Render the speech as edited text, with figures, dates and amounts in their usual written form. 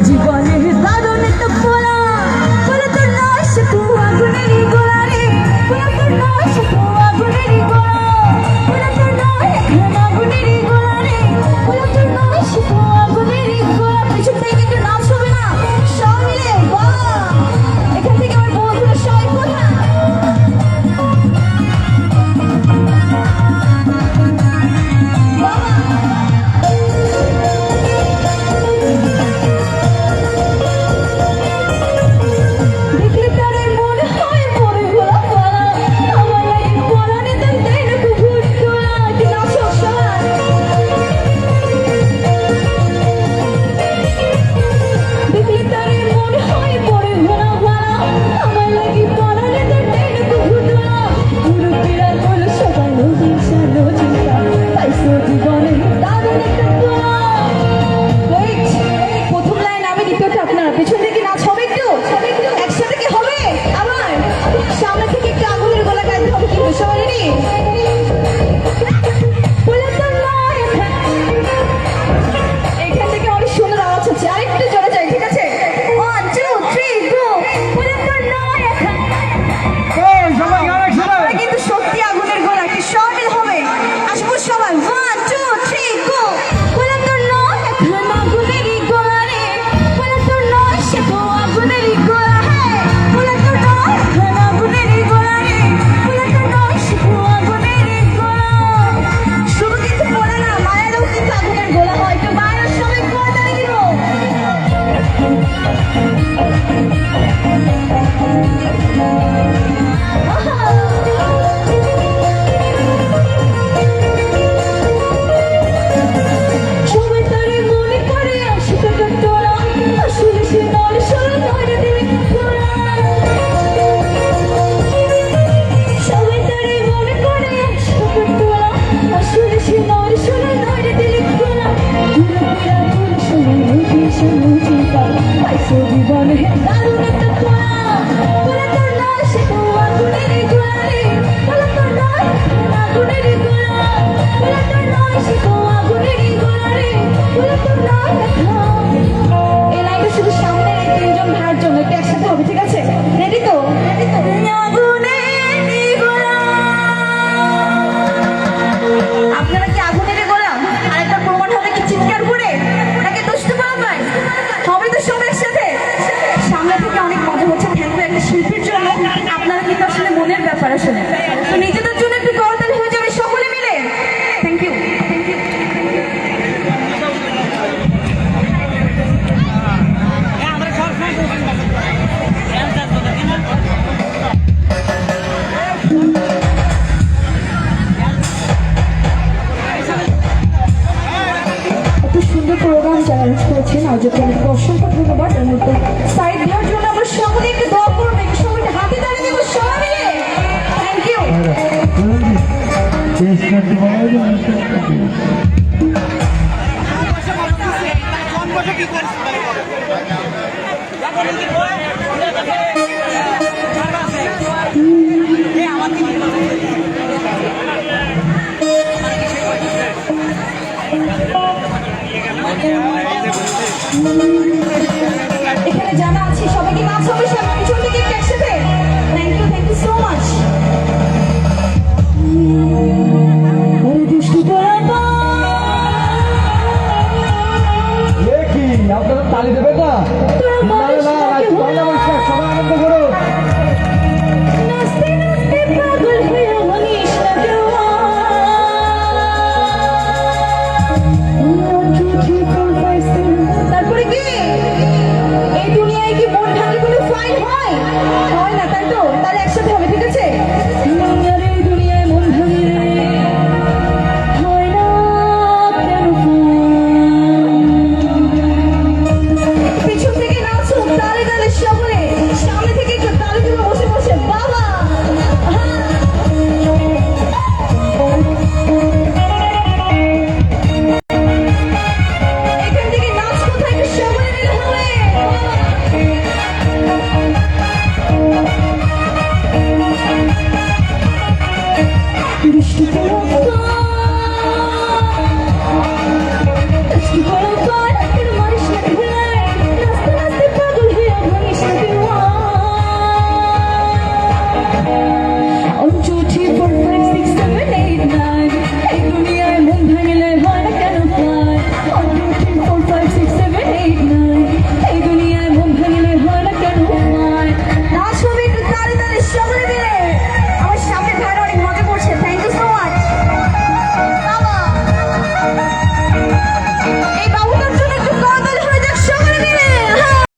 জীবনে দারুণ একটা পোড়া বলে তোর নয় সে তু আগুনেরই গোলা রে বলে তোর নয় সে তু আগুনেরই গোলা বলে তোর নয় এখন আগুনেরই গোলা রে বলে তোর নয় সে তু আগুনেরই গোলা। পিছন থেকে একটু নাচ হবে না সব মিলে বাহ। এখান থেকে আমার বন্ধুরা সবাই কোথা নিজেদের জন্য একটু করতালি হয়ে যাবে সকলে মিলে। Thank you. এত সুন্দর প্রোগ্রাম যারা করেছেন আয়োজককে আমাকে অসংখ্য ধন্যবাদ। এর মধ্যে সাইড দেওয়ার জন্য আমরা সকলে একটু দোয়া করবো, একটু সবাইকে হাতে তালি দেবো সবাই মিলে। Thank you. এখানে জানা আছে সবাইকে নাচ হবে পিছন থেকে একসাথে। Thank you so much. আপনারা তালি দেবেন না? সবাই আনন্দ করো। তারপরে কি এই দুনিয়ায় কি মন ভাঙলে কোনো ফাইন হয় না, তাই তো? তাহলে একসাথে হবে, ঠিক আছে? এই দুনিয়ায় মন ভাঙলে হয় না কেন? পিছন থেকে নাচুন তালে তালে সকলে, সামনে থেকে একটু তালে তুলে বসে বসে বাবা। এখান থেকে নাচ কোথায় একটু সকলে মিলে হবে। বৃষ্টি